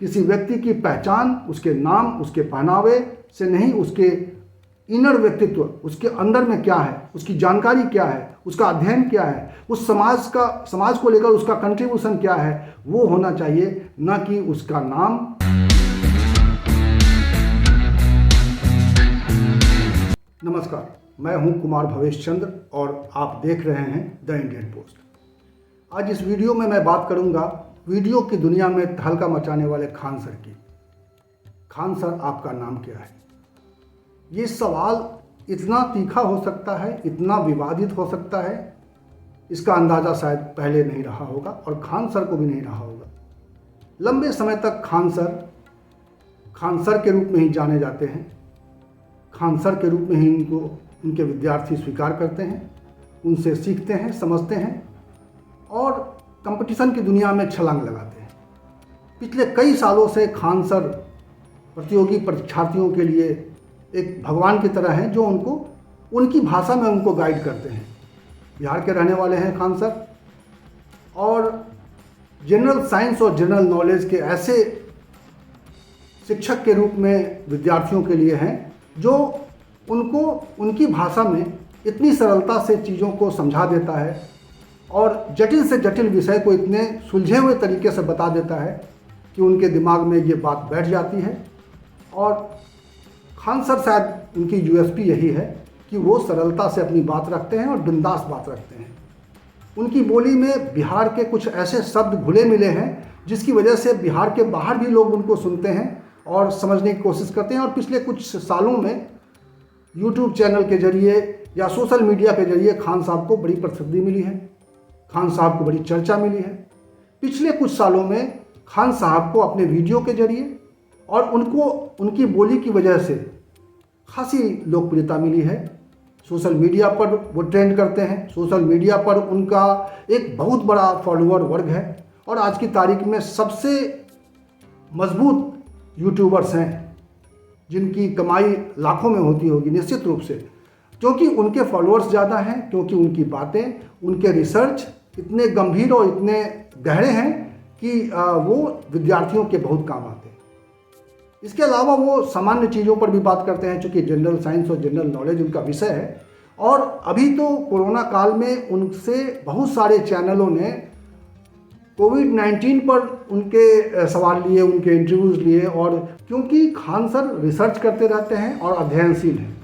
किसी व्यक्ति की पहचान उसके नाम, उसके पहनावे से नहीं, उसके इनर व्यक्तित्व, उसके अंदर में क्या है, उसकी जानकारी क्या है, उसका अध्ययन क्या है, उस समाज को लेकर उसका कंट्रीब्यूशन क्या है, वो होना चाहिए, न कि उसका नाम। नमस्कार, मैं हूं कुमार भवेश चंद्र और आप देख रहे हैं द इंडियन पोस्ट। आज इस वीडियो में मैं बात करूंगा वीडियो की दुनिया में तहलका मचाने वाले खान सर की। खान सर, आपका नाम क्या है? ये सवाल इतना तीखा हो सकता है, इतना विवादित हो सकता है, इसका अंदाज़ा शायद पहले नहीं रहा होगा और खान सर को भी नहीं रहा होगा। लंबे समय तक खान सर के रूप में ही जाने जाते हैं। खान सर के रूप में ही उनके विद्यार्थी स्वीकार करते हैं, उनसे सीखते हैं, समझते हैं और कंपटीशन की दुनिया में छलांग लगाते हैं। पिछले कई सालों से खान सर प्रतियोगी परीक्षार्थियों के लिए एक भगवान की तरह हैं, जो उनकी भाषा में उनको गाइड करते हैं। बिहार के रहने वाले हैं खान सर और जनरल साइंस और जनरल नॉलेज के ऐसे शिक्षक के रूप में विद्यार्थियों के लिए हैं, जो उनको उनकी भाषा में इतनी सरलता से चीज़ों को समझा देता है और जटिल से जटिल विषय को इतने सुलझे हुए तरीके से बता देता है कि उनके दिमाग में ये बात बैठ जाती है। और खान सर शायद उनकी यूएसपी यही है कि वो सरलता से अपनी बात रखते हैं और बिंदास बात रखते हैं। उनकी बोली में बिहार के कुछ ऐसे शब्द घुले मिले हैं जिसकी वजह से बिहार के बाहर भी लोग उनको सुनते हैं और समझने की कोशिश करते हैं। और पिछले कुछ सालों में यूट्यूब चैनल के जरिए या सोशल मीडिया के जरिए खान साहब को बड़ी प्रसिद्धि मिली है, खान साहब को बड़ी चर्चा मिली है। पिछले कुछ सालों में खान साहब को अपने वीडियो के जरिए और उनकी बोली की वजह से खासी लोकप्रियता मिली है। सोशल मीडिया पर वो ट्रेंड करते हैं, सोशल मीडिया पर उनका एक बहुत बड़ा फॉलोअर वर्ग है और आज की तारीख में सबसे मजबूत यूट्यूबर्स हैं, जिनकी कमाई लाखों में होती होगी निश्चित रूप से, क्योंकि उनके फॉलोअर्स ज़्यादा हैं, क्योंकि उनकी बातें, उनके रिसर्च इतने गंभीर और इतने गहरे हैं कि वो विद्यार्थियों के बहुत काम आते हैं। इसके अलावा वो सामान्य चीज़ों पर भी बात करते हैं, चूँकि जनरल साइंस और जनरल नॉलेज उनका विषय है। और अभी तो कोरोना काल में उनसे बहुत सारे चैनलों ने कोविड-19 पर उनके सवाल लिए, उनके इंटरव्यूज़ लिए। और क्योंकि खान सर रिसर्च करते रहते हैं और अध्ययनशील हैं,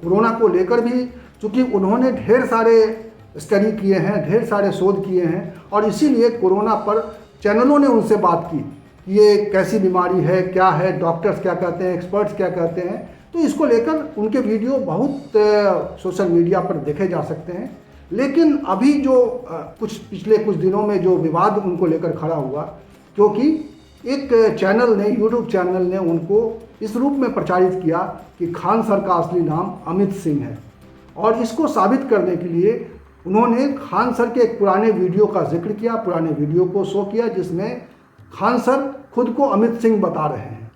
कोरोना को लेकर भी चूँकि उन्होंने ढेर सारे स्टडी किए हैं, ढेर सारे शोध किए हैं और इसीलिए कोरोना पर चैनलों ने उनसे बात की, ये कैसी बीमारी है, क्या है, डॉक्टर्स क्या कहते हैं, एक्सपर्ट्स क्या कहते हैं। तो इसको लेकर उनके वीडियो बहुत सोशल मीडिया पर देखे जा सकते हैं। लेकिन अभी जो पिछले कुछ दिनों में जो विवाद उनको लेकर खड़ा हुआ, क्योंकि एक चैनल ने, यूट्यूब चैनल ने उनको इस रूप में प्रचारित किया कि खान सर का असली नाम अमित सिंह है। और इसको साबित करने के लिए उन्होंने खान सर के एक पुराने वीडियो का जिक्र किया, पुराने वीडियो को शो किया, जिसमें खान सर खुद को अमित सिंह बता रहे हैं।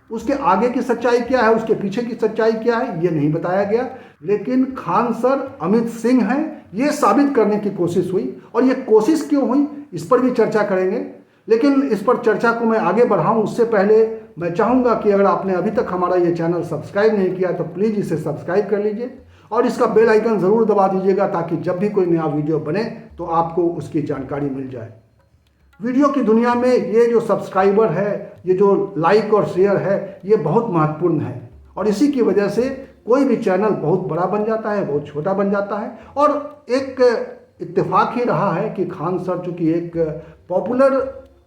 उसके आगे की सच्चाई क्या है, उसके पीछे की सच्चाई क्या है, ये नहीं बताया गया। लेकिन खान सर अमित सिंह हैं, ये साबित करने की कोशिश हुई। और ये कोशिश क्यों हुई, इस पर भी चर्चा करेंगे। लेकिन इस पर चर्चा को मैं आगे बढ़ाऊं उससे पहले मैं चाहूँगा कि अगर आपने अभी तक हमारा ये चैनल सब्सक्राइब नहीं किया तो प्लीज़ इसे सब्सक्राइब कर लीजिए और इसका बेल आइकन ज़रूर दबा दीजिएगा, ताकि जब भी कोई नया वीडियो बने तो आपको उसकी जानकारी मिल जाए। वीडियो की दुनिया में ये जो सब्सक्राइबर है, ये जो लाइक और शेयर है, ये बहुत महत्वपूर्ण है। और इसी की वजह से कोई भी चैनल बहुत बड़ा बन जाता है, बहुत छोटा बन जाता है। और एक इत्तेफाक ही रहा है कि खान सर चूँकि एक पॉपुलर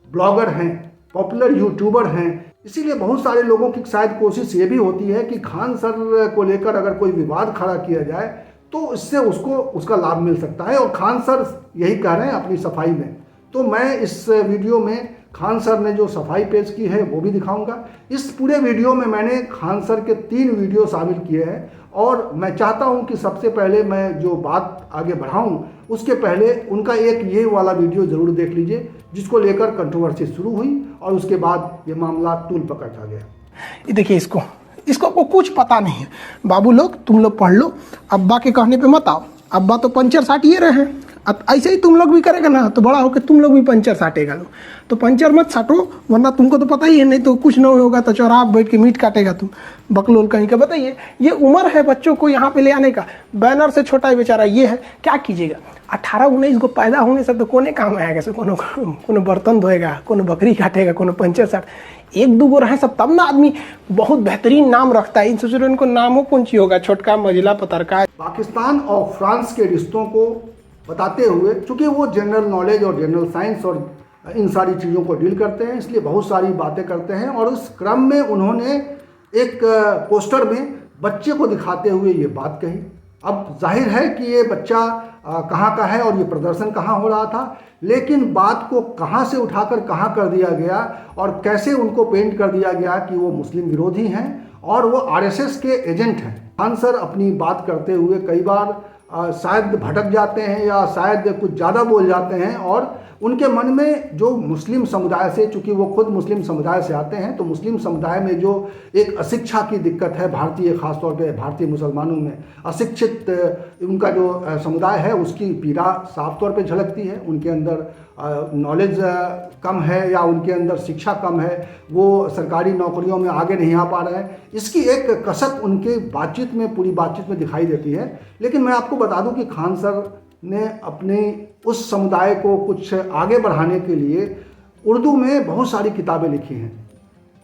ब्लॉगर हैं, पॉपुलर यूट्यूबर हैं, इसीलिए बहुत सारे लोगों की शायद कोशिश ये भी होती है कि खान सर को लेकर अगर कोई विवाद खड़ा किया जाए तो इससे उसका लाभ मिल सकता है। और खान सर यही कह रहे हैं अपनी सफाई में। तो मैं इस वीडियो में खान सर ने जो सफाई पेश की है वो भी दिखाऊंगा। इस पूरे वीडियो में मैंने खान सर के 3 वीडियो शामिल किए हैं और मैं चाहता हूं कि सबसे पहले मैं जो बात आगे बढ़ाऊं उसके पहले उनका एक ये वाला वीडियो ज़रूर देख लीजिए, जिसको लेकर कंट्रोवर्सी शुरू हुई और उसके बाद ये मामला तूल पकड़ आ गया। ये देखिए, इसको कुछ पता नहीं है। बाबू लोग, तुम लोग पढ़ लो, अब्बा के कहने पे मत आओ। अब्बा तो पंचर साटिए रहे हैं, ऐसे ही तुम लोग भी करेगा ना तो बड़ा होकर तुम लोग भी पंचर साटेगा लोग। तो पंचर मत साटो, वरना तुमको तो पता ही है, नहीं तो कुछ नहीं होगा तो चौराहा बैठ के मीट काटेगा तुम, बकलोल कहीं का। बताइए, ये उम्र है बच्चों को यहाँ पे ले आने का, बैनर से छोटा ही बेचारा ये है, क्या कीजिएगा। 18-19 को पैदा होंगे सब तो कोने काम आएगा, सब कोनो बर्तन धोएगा, कोनो बकरी काटेगा, कोनो पंचर साट, 1-2 रहे सब तब ना आदमी बहुत बेहतरीन नाम रखता है। इन सोचो इनको नामों कौन सी होगा, छोटका मझिला पतरका। पाकिस्तान और फ्रांस के रिश्तों को बताते हुए, चूँकि वो जनरल नॉलेज और जनरल साइंस और इन सारी चीज़ों को डील करते हैं, इसलिए बहुत सारी बातें करते हैं। और उस क्रम में उन्होंने एक पोस्टर में बच्चे को दिखाते हुए ये बात कही। अब जाहिर है कि ये बच्चा कहाँ का है और ये प्रदर्शन कहाँ हो रहा था, लेकिन बात को कहाँ से उठाकर कहाँ कर दिया गया और कैसे उनको पेंट कर दिया गया कि वो मुस्लिम विरोधी हैं और वो आरएसएस के एजेंट हैं। खान सर अपनी बात करते हुए कई बार शायद भटक जाते हैं या शायद कुछ ज़्यादा बोल जाते हैं, और उनके मन में जो मुस्लिम समुदाय से, चूँकि वो खुद मुस्लिम समुदाय से आते हैं, तो मुस्लिम समुदाय में जो एक अशिक्षा की दिक्कत है, भारतीय ख़ासतौर पे भारतीय मुसलमानों में अशिक्षित उनका जो समुदाय है, उसकी पीड़ा साफ तौर पे झलकती है। उनके अंदर नॉलेज कम है या उनके अंदर शिक्षा कम है, वो सरकारी नौकरियों में आगे नहीं आ पा रहे हैं। इसकी एक कसक उनके बातचीत में, पूरी बातचीत में दिखाई देती है। लेकिन मैं आपको बता दूं कि खान सर ने अपने उस समुदाय को कुछ आगे बढ़ाने के लिए उर्दू में बहुत सारी किताबें लिखी हैं।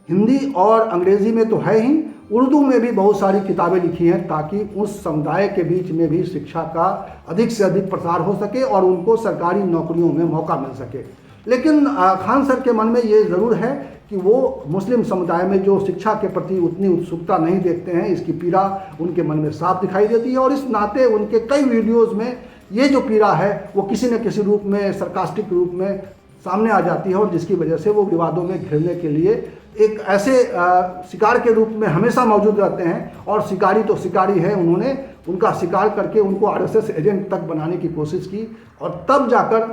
हिंदी और अंग्रेज़ी में तो है ही, उर्दू में भी बहुत सारी किताबें लिखी हैं, ताकि उस समुदाय के बीच में भी शिक्षा का अधिक से अधिक प्रसार हो सके और उनको सरकारी नौकरियों में मौका मिल सके। लेकिन खान सर के मन में ये ज़रूर है कि वो मुस्लिम समुदाय में जो शिक्षा के प्रति उतनी उत्सुकता नहीं देखते हैं, इसकी पीड़ा उनके मन में साफ दिखाई देती है। और इस नाते उनके कई वीडियोज़ में ये जो पीड़ा है वो किसी न किसी रूप में, सरकास्टिक रूप में सामने आ जाती है, और जिसकी वजह से वो विवादों में घिरने के लिए एक ऐसे शिकार के रूप में हमेशा मौजूद रहते हैं। और शिकारी तो शिकारी है, उन्होंने उनका शिकार करके उनको आरएसएस एजेंट तक बनाने की कोशिश की और तब जाकर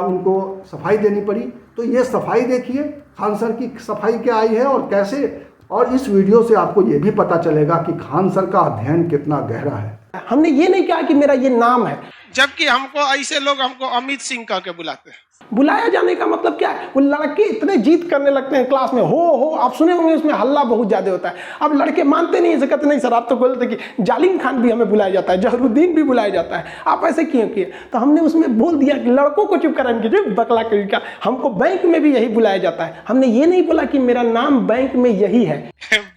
उनको सफाई देनी पड़ी। तो ये सफाई देखिए, खान सर की सफाई क्या आई है और कैसे, और इस वीडियो से आपको ये भी पता चलेगा कि खान सर का अध्ययन कितना गहरा है। हमने ये नहीं कहा कि मेरा ये नाम है, जबकि हमको ऐसे लोग हमको अमित सिंह कह के बुलाते हैं। बुलाया जाने का मतलब क्या है, वो लड़के इतने जीत करने लगते हैं क्लास में, हो आप सुने होंगे, उसमें हल्ला बहुत ज़्यादा होता है। अब लड़के मानते नहीं, ऐसे कहते नहीं सर, आप तो बोलते कि जालिम खान भी हमें बुलाया जाता है, जहरुद्दीन भी बुलाया जाता है, आप ऐसे क्यों किए। तो हमने उसमें बोल दिया कि लड़कों को चुप कराने के बकला का, हमको बैंक में भी यही बुलाया जाता है। हमने ये नहीं बोला कि मेरा नाम बैंक में यही है।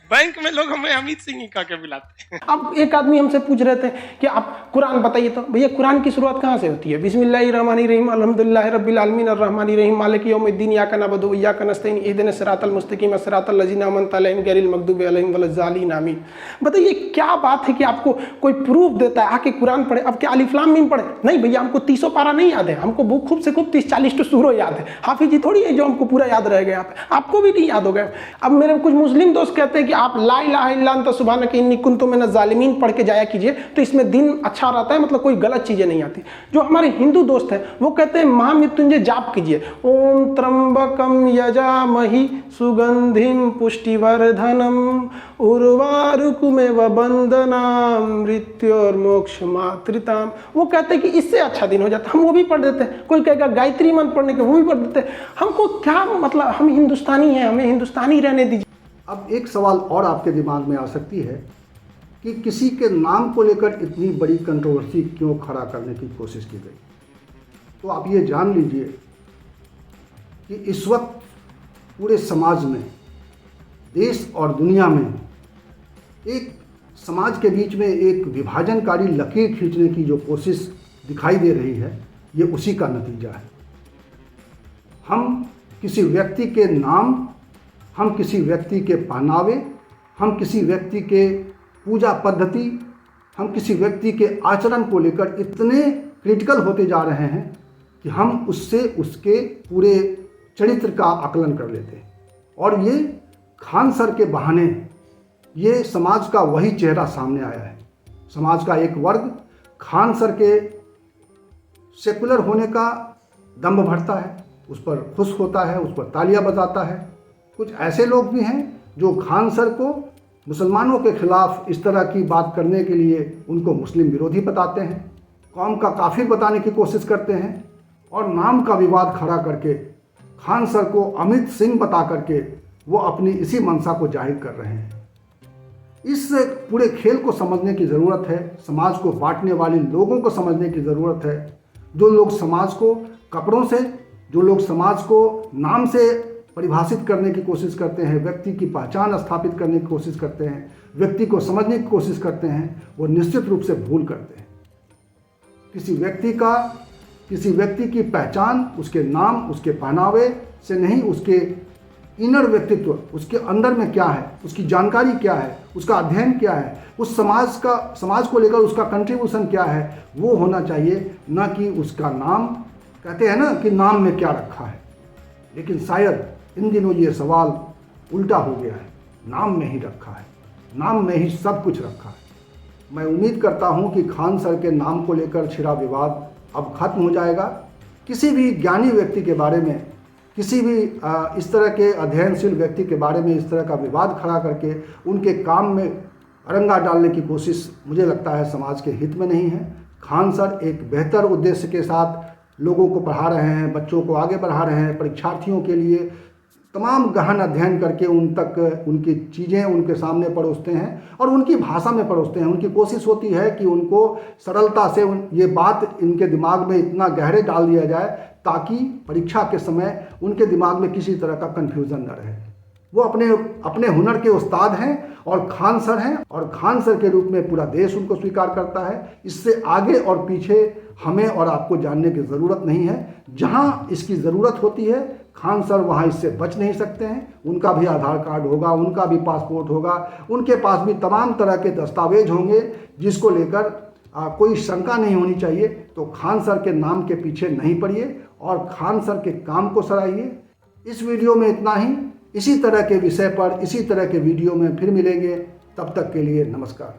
बैंक में लोग हमें अमित सिंह ही कह के बुलाते हैं। अब एक आदमी हमसे पूछ रहे थे कि आप कुरान बताइए, तो भैया कुरान की शुरुआत कहाँ से होती है? बिस्मिल्लाहिर्रहमानिर्रहीम अल्हम्दुलिल्लाहि रब्बिल आलमीन अर्रहमानिर्रहीम मालिकि यौमिद्दीन इय्याका नअबुदु व इय्याका नस्तईन इहदिनस सिरातल मुस्तकीम सिरातल लज़ीना अनअमता अलैहिम गैरिल मग़दूबि अलैहिम वलज़्ज़ालिन आमीन। बताइए क्या बात है कि आपको कोई प्रूफ देता है आके कुरान पढ़े। अब क्या अलिफ लाम मीम पढ़े? नहीं भैया, हमको 30 पारा नहीं याद है, हमको खूब से खूब 30-40 तो सूरो याद है। हाफिज जी थोड़ी है जो हमको पूरा याद रह गया, आपको भी नहीं याद हो गया। अब मेरे कुछ मुस्लिम दोस्त कहते हैं कि आप ला इलाहा इल्ला अंता सुब्हानका इन्नी कुन्तु मिनज़ ज़ालिमीन पढ़ के जाया कीजिए, तो इसमें दिन अच्छा रहता है, मतलब कोई गलत चीजें नहीं आती। जो हमारे हिंदू दोस्त हैं वो कहते हैं महामृत्युंजय जाप कीजिए, ओम त्र्यंबकम यजामहि सुगंधिम पुष्टिवर्धनम उर्वारुकमेव बंदनाम मृत्योर्मोक्ष मातृताम। वो कहते हैं कि इससे अच्छा दिन हो जाता, हम वो भी पढ़ देते हैं। कोई कहेगा गायत्री मंत्र पढ़ने के, वो भी पढ़ देते हैं। हमको क्या मतलब, हम हिंदुस्तानी हैं, हमें हिंदुस्तानी रहने दीजिए। अब एक सवाल और आपके दिमाग में आ सकती है कि किसी के नाम को लेकर इतनी बड़ी कंट्रोवर्सी क्यों खड़ा करने की कोशिश की गई। तो आप ये जान लीजिए कि इस वक्त पूरे समाज में, देश और दुनिया में एक समाज के बीच में एक विभाजनकारी लकीर खींचने की जो कोशिश दिखाई दे रही है, ये उसी का नतीजा है। हम किसी व्यक्ति के नाम, हम किसी व्यक्ति के पहनावे, हम किसी व्यक्ति के पूजा पद्धति, हम किसी व्यक्ति के आचरण को लेकर इतने क्रिटिकल होते जा रहे हैं कि हम उससे उसके पूरे चरित्र का आकलन कर लेते हैं। और ये खान सर के बहाने ये समाज का वही चेहरा सामने आया है। समाज का एक वर्ग खान सर के सेकुलर होने का दम्भ भरता है, उस पर खुश होता है, उस पर तालियां बजाता है। कुछ ऐसे लोग भी हैं जो खान सर को मुसलमानों के खिलाफ इस तरह की बात करने के लिए उनको मुस्लिम विरोधी बताते हैं। कौम का काफिर बताने की कोशिश करते हैं और नाम का विवाद खड़ा करके खान सर को अमित सिंह बता करके वो अपनी इसी मंशा को जाहिर कर रहे हैं। इस पूरे खेल को समझने की ज़रूरत है, समाज को बांटने वाले लोगों को समझने की ज़रूरत है। जो लोग समाज को कपड़ों से, जो लोग समाज को नाम से परिभाषित करने की कोशिश करते हैं, व्यक्ति की पहचान स्थापित करने की कोशिश करते हैं, व्यक्ति को समझने की कोशिश करते हैं, वो निश्चित रूप से भूल करते हैं। किसी व्यक्ति की पहचान उसके नाम, उसके पहनावे से नहीं, उसके इनर व्यक्तित्व, उसके अंदर में क्या है, उसकी जानकारी क्या है, उसका अध्ययन क्या है, उस समाज को लेकर उसका कंट्रीब्यूशन क्या है, वो होना चाहिए, ना कि उसका नाम। कहते हैं ना कि नाम में क्या रखा है, लेकिन शायद इन दिनों ये सवाल उल्टा हो गया है, नाम में ही रखा है, नाम में ही सब कुछ रखा है। मैं उम्मीद करता हूं कि खान सर के नाम को लेकर छिड़ा विवाद अब खत्म हो जाएगा। किसी भी ज्ञानी व्यक्ति के बारे में, किसी भी इस तरह के अध्ययनशील व्यक्ति के बारे में इस तरह का विवाद खड़ा करके उनके काम में अरंगा डालने की कोशिश मुझे लगता है समाज के हित में नहीं है। खान सर एक बेहतर उद्देश्य के साथ लोगों को पढ़ा रहे हैं, बच्चों को आगे बढ़ा रहे हैं, परीक्षार्थियों के लिए तमाम गहन अध्ययन करके उन तक उनकी चीज़ें उनके सामने परोसते हैं और उनकी भाषा में परोसते हैं। उनकी कोशिश होती है कि उनको सरलता से ये बात इनके दिमाग में इतना गहरे डाल दिया जाए ताकि परीक्षा के समय उनके दिमाग में किसी तरह का कन्फ्यूज़न न रहे। वो अपने हुनर के उस्ताद हैं और खान सर हैं, और खान सर के रूप में पूरा देश उनको स्वीकार करता है। इससे आगे और पीछे हमें और आपको जानने की ज़रूरत नहीं है। जहां इसकी ज़रूरत होती है खान सर वहां इससे बच नहीं सकते हैं। उनका भी आधार कार्ड होगा, उनका भी पासपोर्ट होगा, उनके पास भी तमाम तरह के दस्तावेज होंगे जिसको लेकर कोई शंका नहीं होनी चाहिए। तो खान सर के नाम के पीछे नहीं पड़िए और खान सर के काम को सराहिए। इस वीडियो में इतना ही। इसी तरह के विषय पर, इसी तरह के वीडियो में फिर मिलेंगे। तब तक के लिए नमस्कार।